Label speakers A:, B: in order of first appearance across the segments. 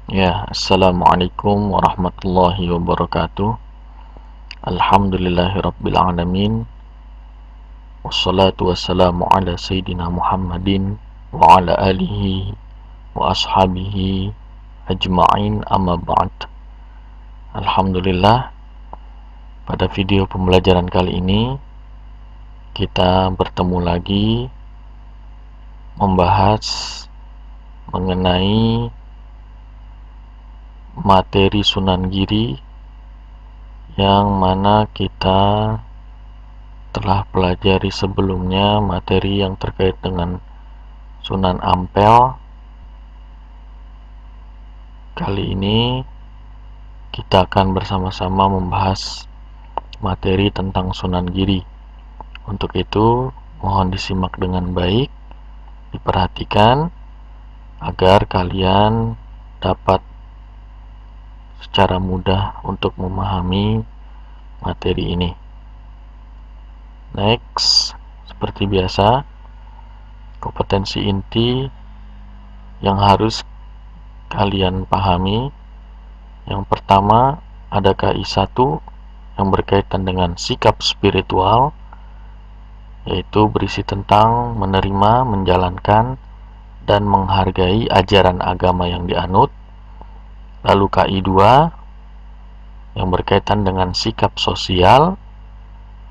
A: Assalamualaikum warahmatullahi wabarakatuh. Alhamdulillahirabbil alamin. Wassalatu wassalamu ala sayyidina Muhammadin wa ala alihi wa ashabihi ajma'in, amma ba'd. Alhamdulillah, pada video pembelajaran kali ini kita bertemu lagi membahas mengenai materi Sunan Giri yang mana kita telah pelajari sebelumnya, materi yang terkait dengan Sunan Ampel. Kali ini kita akan bersama-sama membahas materi tentang Sunan Giri. Untuk itu mohon disimak dengan baik, diperhatikan agar kalian dapat secara mudah untuk memahami materi ini. Next, seperti biasa, kompetensi inti yang harus kalian pahami. Yang pertama ada KI 1 yang berkaitan dengan sikap spiritual, yaitu berisi tentang menerima, menjalankan, dan menghargai ajaran agama yang dianut. Lalu KI 2 yang berkaitan dengan sikap sosial,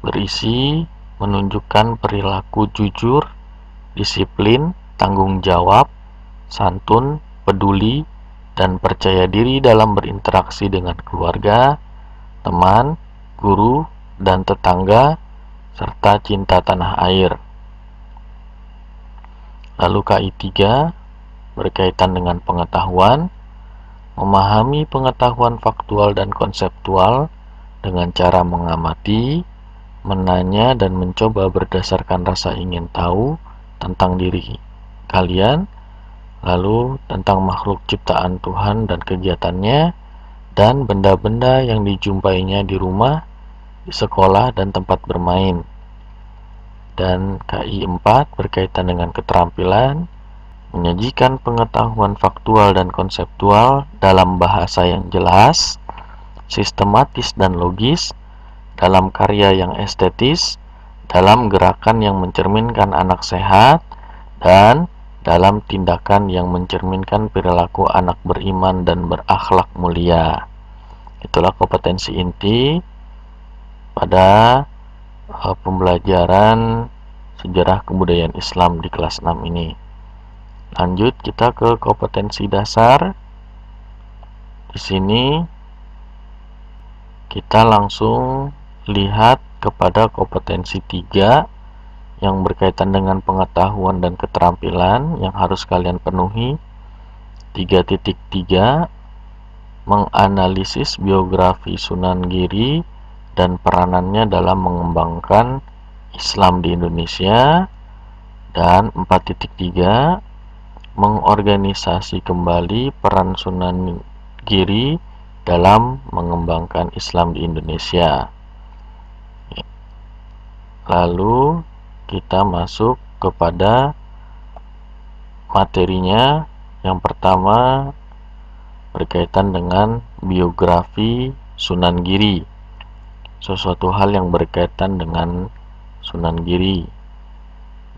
A: berisi menunjukkan perilaku jujur, disiplin, tanggung jawab, santun, peduli, dan percaya diri dalam berinteraksi dengan keluarga, teman, guru, dan tetangga, serta cinta tanah air. Lalu KI 3 berkaitan dengan pengetahuan, memahami pengetahuan faktual dan konseptual dengan cara mengamati, menanya, dan mencoba berdasarkan rasa ingin tahu tentang diri kalian, lalu tentang makhluk ciptaan Tuhan dan kegiatannya, dan benda-benda yang dijumpainya di rumah, di sekolah, dan tempat bermain. Dan KI 4 berkaitan dengan keterampilan, menyajikan pengetahuan faktual dan konseptual dalam bahasa yang jelas, sistematis dan logis, dalam karya yang estetis, dalam gerakan yang mencerminkan anak sehat, dan dalam tindakan yang mencerminkan perilaku anak beriman dan berakhlak mulia. Itulah kompetensi inti pada pembelajaran sejarah kebudayaan Islam di kelas 6 ini. Lanjut kita ke kompetensi dasar. Di sini kita langsung lihat kepada kompetensi 3 yang berkaitan dengan pengetahuan dan keterampilan yang harus kalian penuhi. 3.3 menganalisis biografi Sunan Giri dan peranannya dalam mengembangkan Islam di Indonesia. Dan 4.3 mengorganisasi kembali peran Sunan Giri dalam mengembangkan Islam di Indonesia. Lalu kita masuk kepada materinya. Yang pertama berkaitan dengan biografi Sunan Giri, sesuatu hal yang berkaitan dengan Sunan Giri.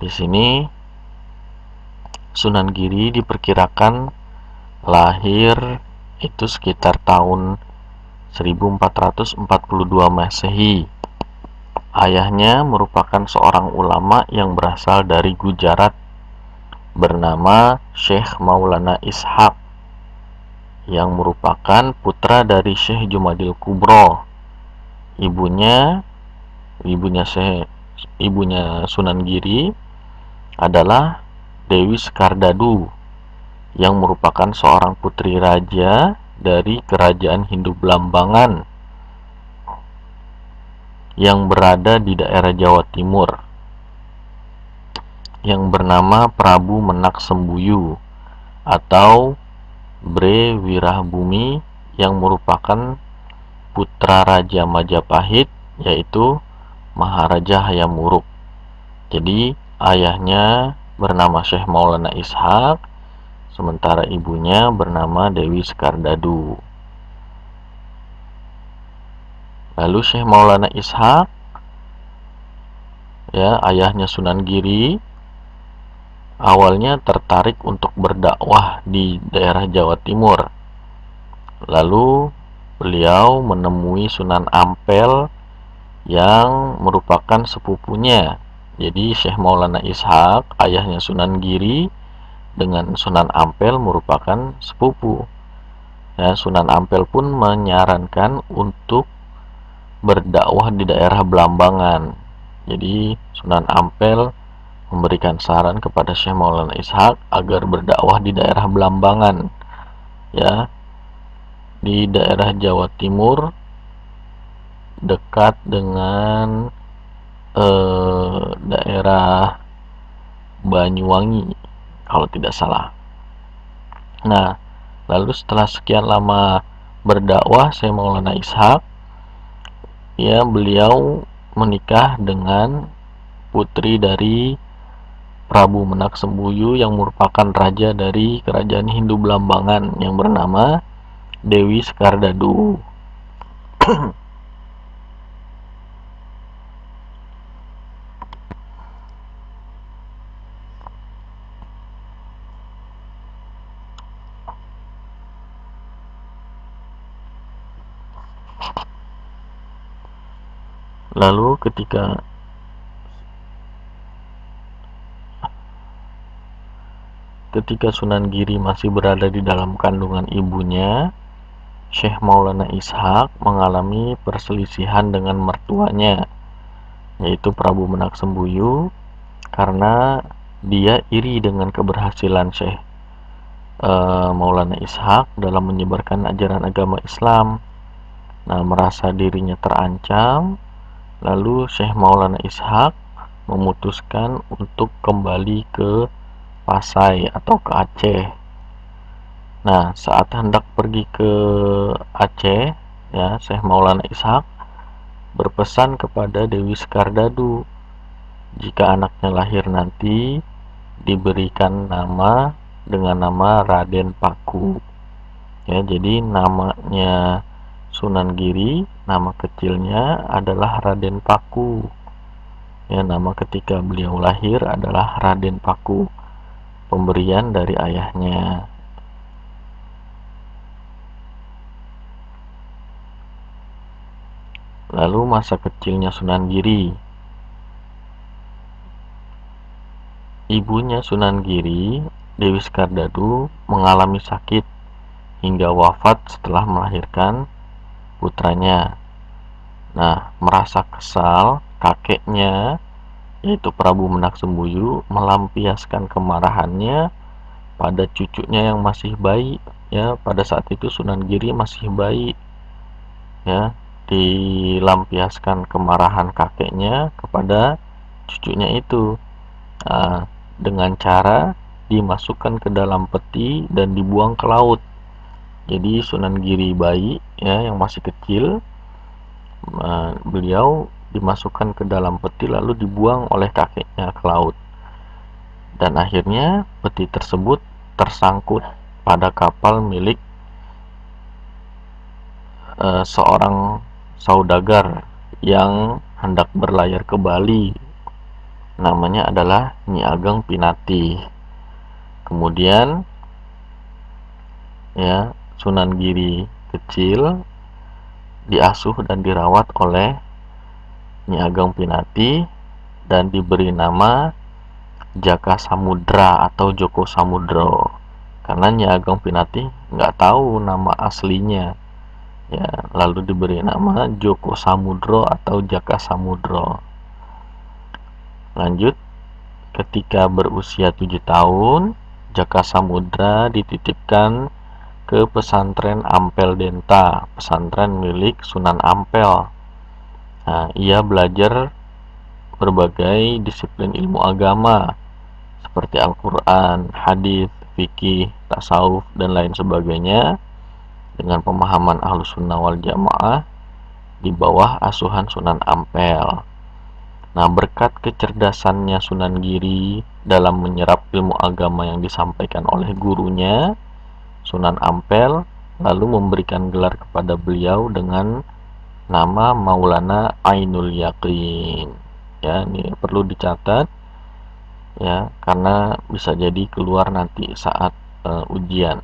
A: Di sini Sunan Giri diperkirakan lahir itu sekitar tahun 1442 Masehi. Ayahnya merupakan seorang ulama yang berasal dari Gujarat bernama Syekh Maulana Ishaq, yang merupakan putra dari Syekh Jumadil Kubro. Ibunya Sunan Giri adalah Dewi Skardadu, yang merupakan seorang putri raja dari kerajaan Hindu Blambangan yang berada di daerah Jawa Timur, yang bernama Prabu Menak Sembuyu atau Bre Wirahbumi, yang merupakan putra Raja Majapahit, yaitu Maharaja Hayam Wuruk. Jadi ayahnya bernama Syekh Maulana Ishaq, sementara ibunya bernama Dewi Skardadu. Lalu Syekh Maulana Ishaq, ya, ayahnya Sunan Giri, awalnya tertarik untuk berdakwah di daerah Jawa Timur. Lalu beliau menemui Sunan Ampel yang merupakan sepupunya. Jadi Syekh Maulana Ishaq, ayahnya Sunan Giri, dengan Sunan Ampel merupakan sepupu. Ya, Sunan Ampel pun menyarankan untuk berdakwah di daerah Blambangan. Jadi Sunan Ampel memberikan saran kepada Syekh Maulana Ishaq agar berdakwah di daerah Blambangan, ya, di daerah Jawa Timur, dekat dengan daerah Banyuwangi kalau tidak salah. Nah, lalu setelah sekian lama berdakwah Syekh Maulana Ishaq, ya, beliau menikah dengan putri dari Prabu Menak Sembuyu yang merupakan raja dari kerajaan Hindu Blambangan yang bernama Dewi Skardadu. Lalu ketika Sunan Giri masih berada di dalam kandungan ibunya, Syekh Maulana Ishaq mengalami perselisihan dengan mertuanya, yaitu Prabu Menak Sembuyu, karena dia iri dengan keberhasilan Syekh Maulana Ishaq dalam menyebarkan ajaran agama Islam. Nah, merasa dirinya terancam, lalu Syekh Maulana Ishaq memutuskan untuk kembali ke Pasai atau ke Aceh. Nah, saat hendak pergi ke Aceh, ya, Syekh Maulana Ishaq berpesan kepada Dewi Skardadu jika anaknya lahir nanti diberikan nama dengan nama Raden Paku. Ya, jadi namanya Sunan Giri, nama kecilnya adalah Raden Paku. Ya, nama ketika beliau lahir adalah Raden Paku, pemberian dari ayahnya. Lalu masa kecilnya Sunan Giri. Ibunya Sunan Giri, Dewi Skardadu, mengalami sakit hingga wafat setelah melahirkan putranya. Nah, merasa kesal, kakeknya, yaitu Prabu Menak Sembuyu, melampiaskan kemarahannya pada cucunya yang masih bayi. Ya, pada saat itu Sunan Giri masih bayi. Ya, dilampiaskan kemarahan kakeknya kepada cucunya itu, dengan cara dimasukkan ke dalam peti dan dibuang ke laut. Jadi Sunan Giri bayi, ya, yang masih kecil, beliau dimasukkan ke dalam peti lalu dibuang oleh kakeknya ke laut, dan akhirnya peti tersebut tersangkut pada kapal milik seorang saudagar yang hendak berlayar ke Bali. Namanya adalah Nyi Ageng Pinati. Kemudian, ya, Sunan Giri kecil diasuh dan dirawat oleh Nyi Ageng Pinati dan diberi nama Jaka Samudra atau Joko Samudro, karena Nyi Ageng Pinati nggak tahu nama aslinya. Ya, lalu diberi nama Joko Samudro atau Jaka Samudro. Lanjut, ketika berusia 7 tahun, Jaka Samudra dititipkan ke pesantren Ampel Denta, pesantren milik Sunan Ampel. Nah, ia belajar berbagai disiplin ilmu agama seperti Al-Quran, hadis, fikih, tasawuf, dan lain sebagainya, dengan pemahaman Ahlus Sunnah wal Jamaah di bawah asuhan Sunan Ampel. Nah, berkat kecerdasannya Sunan Giri dalam menyerap ilmu agama yang disampaikan oleh gurunya Sunan Ampel, lalu memberikan gelar kepada beliau dengan nama Maulana Ainul Yaqin. Ya, ini perlu dicatat ya, karena bisa jadi keluar nanti saat ujian.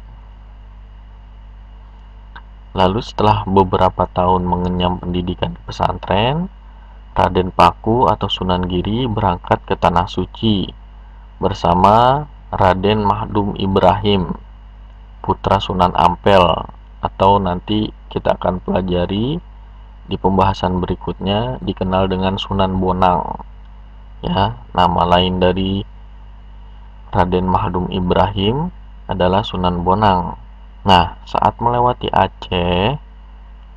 A: Lalu setelah beberapa tahun mengenyam pendidikan di pesantren, Raden Paku atau Sunan Giri berangkat ke Tanah Suci bersama Raden Mahdum Ibrahim, putra Sunan Ampel, atau nanti kita akan pelajari di pembahasan berikutnya dikenal dengan Sunan Bonang. Ya, nama lain dari Raden Mahdum Ibrahim adalah Sunan Bonang. Nah, saat melewati Aceh,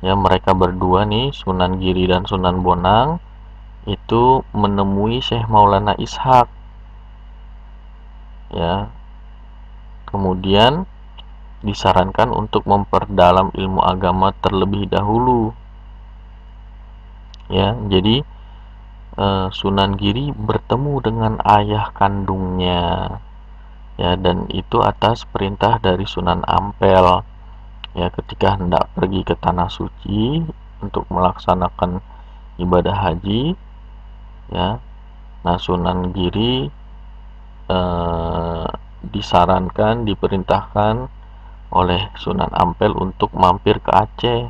A: ya mereka berdua nih, Sunan Giri dan Sunan Bonang, itu menemui Syekh Maulana Ishaq. Ya, kemudian disarankan untuk memperdalam ilmu agama terlebih dahulu. Ya, jadi Sunan Giri bertemu dengan ayah kandungnya. Ya, dan itu atas perintah dari Sunan Ampel. Ya, ketika hendak pergi ke Tanah Suci untuk melaksanakan ibadah haji, ya, nah Sunan Giri disarankan, diperintahkan oleh Sunan Ampel untuk mampir ke Aceh,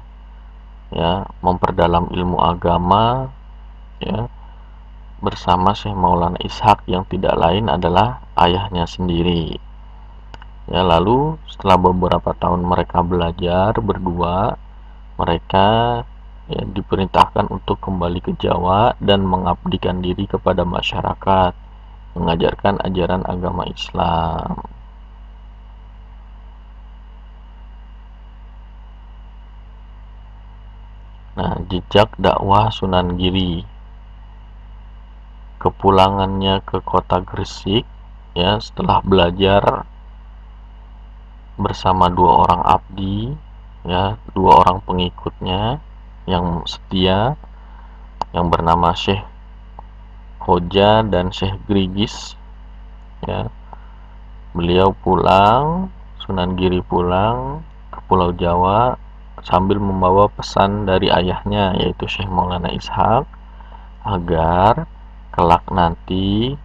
A: ya, memperdalam ilmu agama, ya, bersama Syekh Maulana Ishaq yang tidak lain adalah ayahnya sendiri. Ya, lalu setelah beberapa tahun mereka belajar berdua, mereka ya, diperintahkan untuk kembali ke Jawa dan mengabdikan diri kepada masyarakat, mengajarkan ajaran agama Islam. Nah, jejak dakwah Sunan Giri. Kepulangannya ke kota Gresik, ya, setelah belajar bersama dua orang abdi, ya, dua orang pengikutnya yang setia, yang bernama Syekh Hoja dan Syekh Grigis. Ya, beliau pulang, Sunan Giri pulang ke Pulau Jawa sambil membawa pesan dari ayahnya, yaitu Syekh Maulana Ishaq, agar kelak nanti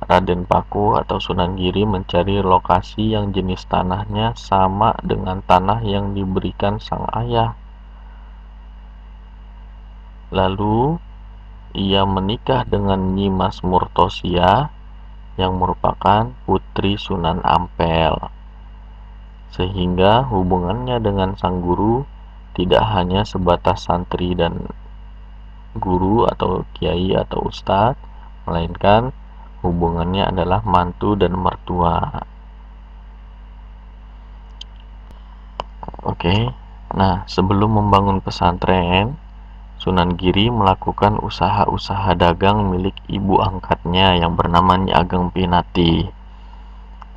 A: Raden Paku atau Sunan Giri mencari lokasi yang jenis tanahnya sama dengan tanah yang diberikan sang ayah. Lalu ia menikah dengan Nyi Mas Murtosia yang merupakan putri Sunan Ampel, sehingga hubungannya dengan sang guru tidak hanya sebatas santri dan guru atau kiai atau ustadz, melainkan hubungannya adalah mantu dan mertua. Oke, nah sebelum membangun pesantren, Sunan Giri melakukan usaha-usaha dagang milik ibu angkatnya yang bernama Nyi Ageng Pinati.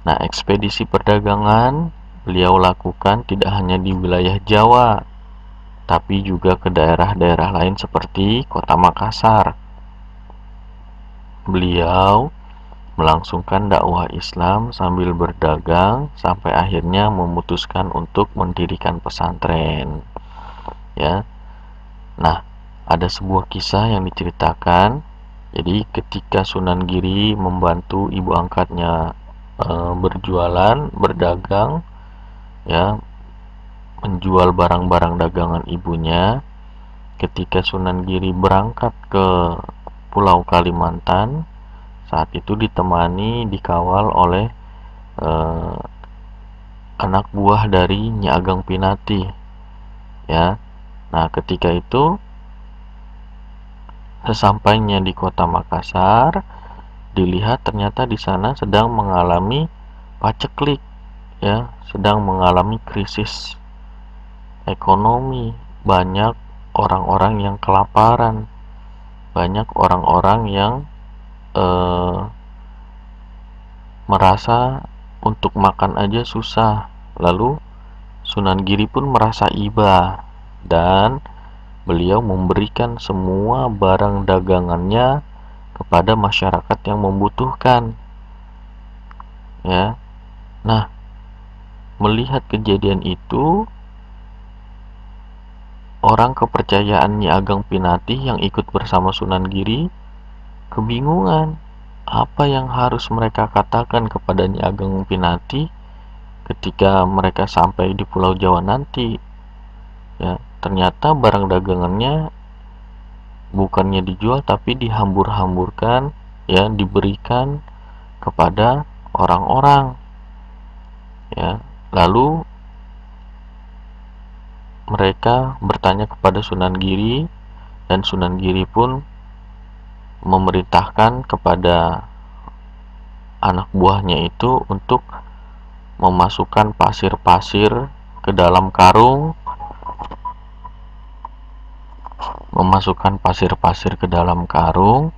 A: Nah, ekspedisi perdagangan beliau lakukan tidak hanya di wilayah Jawa, tapi juga ke daerah-daerah lain seperti Kota Makassar. Beliau melangsungkan dakwah Islam sambil berdagang sampai akhirnya memutuskan untuk mendirikan pesantren. Ya. Nah, ada sebuah kisah yang diceritakan. Jadi ketika Sunan Giri membantu ibu angkatnya berjualan, berdagang, ya, menjual barang-barang dagangan ibunya, ketika Sunan Giri berangkat ke Pulau Kalimantan, saat itu dikawal oleh anak buah dari Nyi Ageng Pinati. Ya, nah ketika itu sesampainya di Kota Makassar, dilihat ternyata di sana sedang mengalami paceklik, ya, sedang mengalami krisis ekonomi, banyak orang-orang yang kelaparan, banyak orang-orang yang merasa untuk makan aja susah. Lalu Sunan Giri pun merasa iba dan beliau memberikan semua barang dagangannya kepada masyarakat yang membutuhkan. ya. Nah, melihat kejadian itu, orang kepercayaan Nyi Ageng Pinatih yang ikut bersama Sunan Giri kebingungan apa yang harus mereka katakan kepada Nyi Ageng Pinatih ketika mereka sampai di Pulau Jawa nanti. Ya, ternyata barang dagangannya bukannya dijual tapi dihambur-hamburkan, ya, diberikan kepada orang-orang. Ya, lalu mereka bertanya kepada Sunan Giri, dan Sunan Giri pun memerintahkan kepada anak buahnya itu untuk memasukkan pasir-pasir ke dalam karung,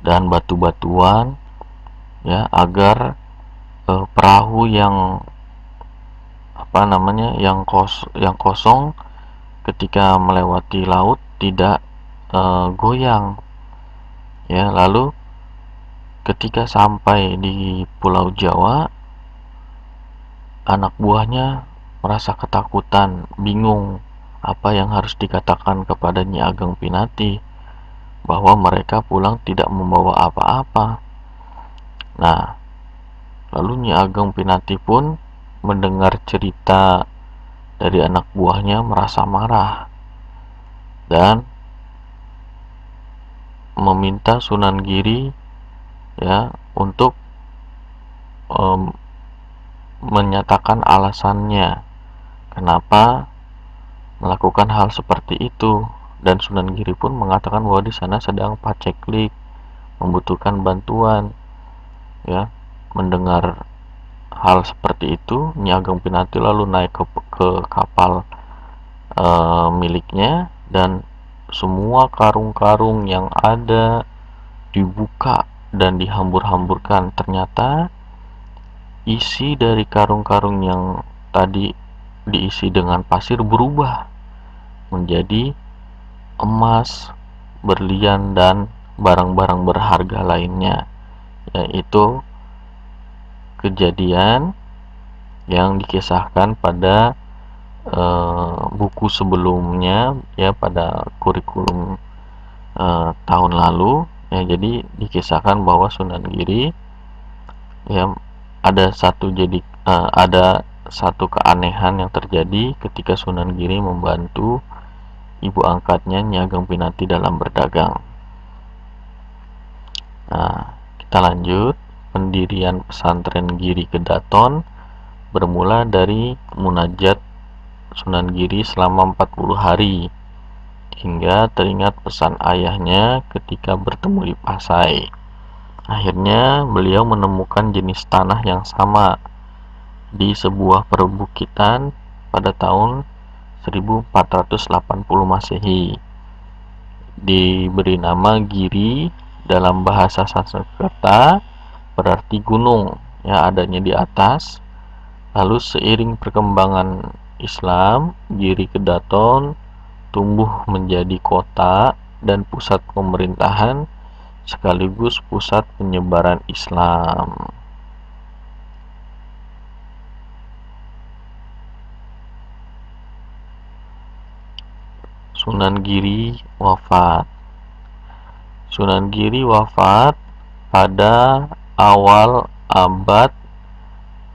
A: dan batu-batuan, ya, agar perahu yang yang kosong ketika melewati laut tidak goyang, ya. Lalu ketika sampai di Pulau Jawa, anak buahnya merasa ketakutan, bingung apa yang harus dikatakan kepada Nyi Ageng Pinatih, bahwa mereka pulang tidak membawa apa-apa. Nah, lalu Nyi Ageng Pinatih pun mendengar cerita dari anak buahnya, merasa marah dan meminta Sunan Giri, ya, untuk menyatakan alasannya kenapa melakukan hal seperti itu. Dan Sunan Giri pun mengatakan bahwa di sana sedang paceklik, membutuhkan bantuan. Ya, mendengar hal seperti itu, Nyi Ageng Pinatih lalu naik ke kapal miliknya, dan semua karung-karung yang ada dibuka dan dihambur-hamburkan. Ternyata isi dari karung-karung yang tadi diisi dengan pasir berubah menjadi emas, berlian, dan barang-barang berharga lainnya. Yaitu kejadian yang dikisahkan pada buku sebelumnya, ya, pada kurikulum tahun lalu, ya. Jadi dikisahkan bahwa Sunan Giri, ya, ada satu keanehan yang terjadi ketika Sunan Giri membantu ibu angkatnya Nyi Ageng Pinatih dalam berdagang. Nah, kita lanjut. Pendirian pesantren Giri Kedaton bermula dari munajat Sunan Giri selama 40 hari, hingga teringat pesan ayahnya ketika bertemu di Pasai. Akhirnya beliau menemukan jenis tanah yang sama di sebuah perbukitan pada tahun 1480 Masehi. Diberi nama Giri, dalam bahasa Sanskerta berarti gunung, ya, adanya di atas. Lalu seiring perkembangan Islam, Giri Kedaton tumbuh menjadi kota dan pusat pemerintahan sekaligus pusat penyebaran Islam. Sunan Giri wafat. Sunan Giri wafat pada awal abad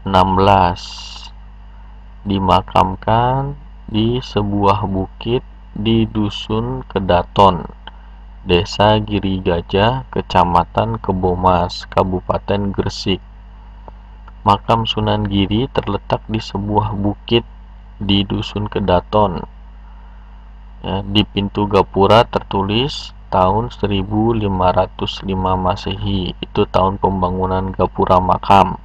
A: 16, dimakamkan di sebuah bukit di Dusun Kedaton, Desa Giri Gajah, Kecamatan Kebomas, Kabupaten Gresik. Makam Sunan Giri terletak di sebuah bukit di Dusun Kedaton. Ya, di pintu gapura tertulis tahun 1505 Masehi, itu tahun pembangunan gapura makam.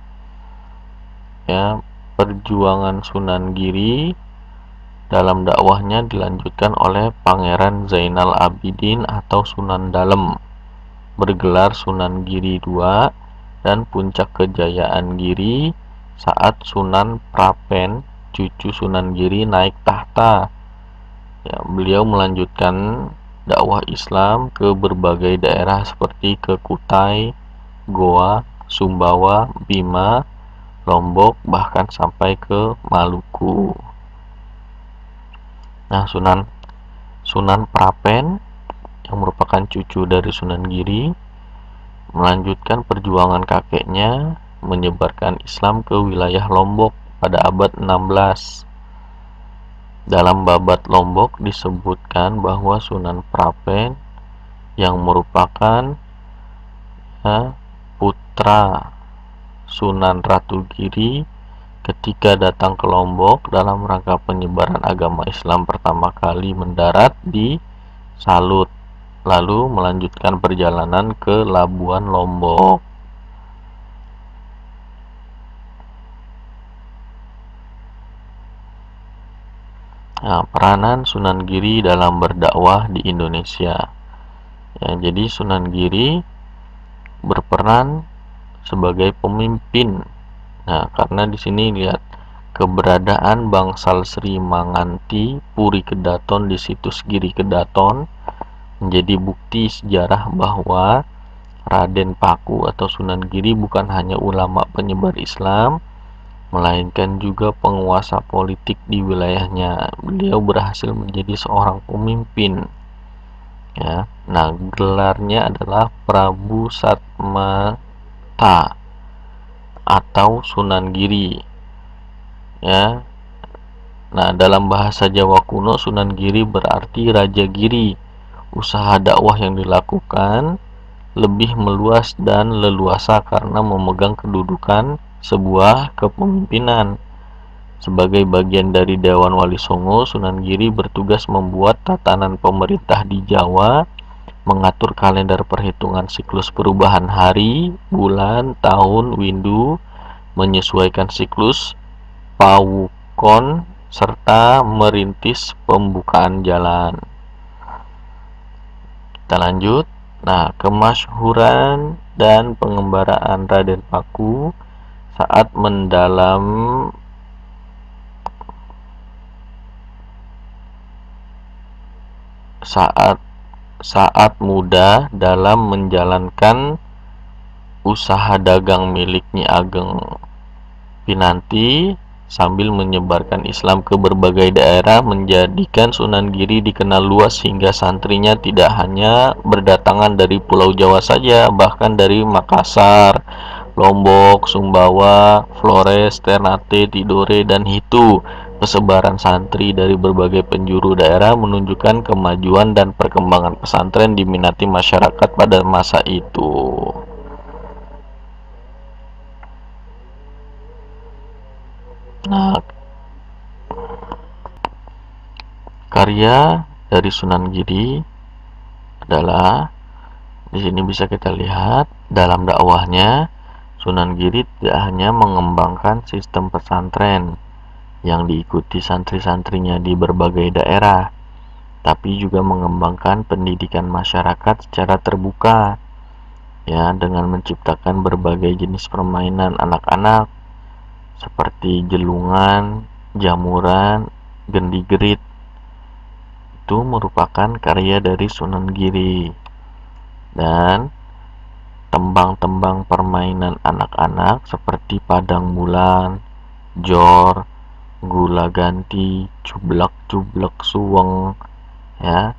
A: Ya, perjuangan Sunan Giri dalam dakwahnya dilanjutkan oleh Pangeran Zainal Abidin atau Sunan Dalem, bergelar Sunan Giri II, dan puncak kejayaan Giri saat Sunan Prapen, cucu Sunan Giri, naik tahta. Ya, beliau melanjutkan dakwah Islam ke berbagai daerah seperti ke Kutai, Goa, Sumbawa, Bima, Lombok, bahkan sampai ke Maluku. Nah, Sunan Prapen yang merupakan cucu dari Sunan Giri melanjutkan perjuangan kakeknya menyebarkan Islam ke wilayah Lombok pada abad 16. Dalam Babat Lombok disebutkan bahwa Sunan Prapen yang merupakan putra Sunan Ratu Giri ketika datang ke Lombok dalam rangka penyebaran agama Islam pertama kali mendarat di Salut, lalu melanjutkan perjalanan ke Labuan Lombok. Nah, peranan Sunan Giri dalam berdakwah di Indonesia. Ya, jadi Sunan Giri berperan sebagai pemimpin. Nah, karena di sini lihat keberadaan Bangsal Sri Manganti Puri Kedaton di situs Giri Kedaton menjadi bukti sejarah bahwa Raden Paku atau Sunan Giri bukan hanya ulama penyebar Islam, melainkan juga penguasa politik di wilayahnya. Beliau berhasil menjadi seorang pemimpin. Ya, nah gelarnya adalah Prabu Satmata atau Sunan Giri. Ya, nah dalam bahasa Jawa kuno Sunan Giri berarti Raja Giri. Usaha dakwah yang dilakukan lebih meluas dan leluasa karena memegang kedudukan sebuah kepemimpinan. Sebagai bagian dari Dewan Wali Songo, Sunan Giri bertugas membuat tatanan pemerintah di Jawa, mengatur kalender perhitungan siklus perubahan hari, bulan, tahun, windu, menyesuaikan siklus pawukon, serta merintis pembukaan jalan. Kita lanjut. Nah, kemasyhuran dan pengembaraan Raden Paku saat muda dalam menjalankan usaha dagang milik Nyi Ageng Pinanti sambil menyebarkan Islam ke berbagai daerah menjadikan Sunan Giri dikenal luas hingga santrinya tidak hanya berdatangan dari Pulau Jawa saja, bahkan dari Makassar, Lombok, Sumbawa, Flores, Ternate, Tidore, dan Hitu. Persebaran santri dari berbagai penjuru daerah menunjukkan kemajuan dan perkembangan pesantren diminati masyarakat pada masa itu. Nah, karya dari Sunan Giri adalah di sini bisa kita lihat dalam dakwahnya Sunan Giri tidak hanya mengembangkan sistem pesantren yang diikuti santri-santrinya di berbagai daerah, tapi juga mengembangkan pendidikan masyarakat secara terbuka, ya, dengan menciptakan berbagai jenis permainan anak-anak seperti jelungan, jamuran, gendi-gerit. Itu merupakan karya dari Sunan Giri. Dan tembang-tembang permainan anak-anak seperti padang bulan, jor, gula ganti, cublak-cublak suweng, ya.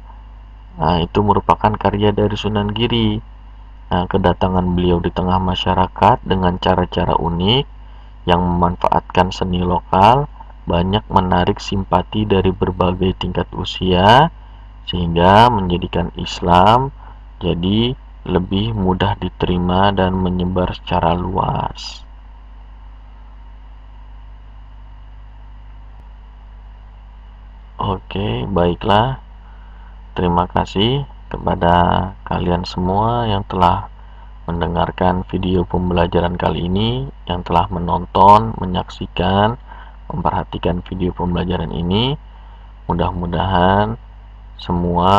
A: Nah, itu merupakan karya dari Sunan Giri. Nah, kedatangan beliau di tengah masyarakat dengan cara-cara unik yang memanfaatkan seni lokal banyak menarik simpati dari berbagai tingkat usia, sehingga menjadikan Islam jadi lebih mudah diterima dan menyebar secara luas. Oke, baiklah. Terima kasih kepada kalian semua yang telah mendengarkan video pembelajaran kali ini, yang telah menonton, menyaksikan, memperhatikan video pembelajaran ini. Mudah-mudahan semua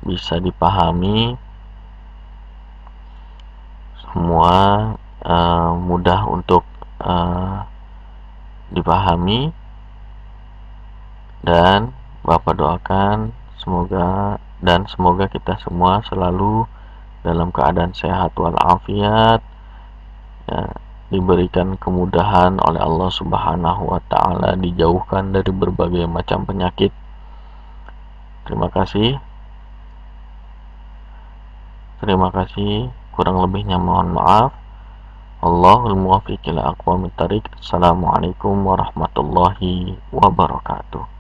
A: bisa dipahami, semua mudah untuk dipahami, dan Bapak doakan semoga kita semua selalu dalam keadaan sehat walafiat, ya, diberikan kemudahan oleh Allah Subhanahu wa Ta'ala, dijauhkan dari berbagai macam penyakit. Terima kasih. Kurang lebihnya mohon maaf. Allahul muwaffiq ila aqwamit thariq. Assalamualaikum warahmatullahi wabarakatuh.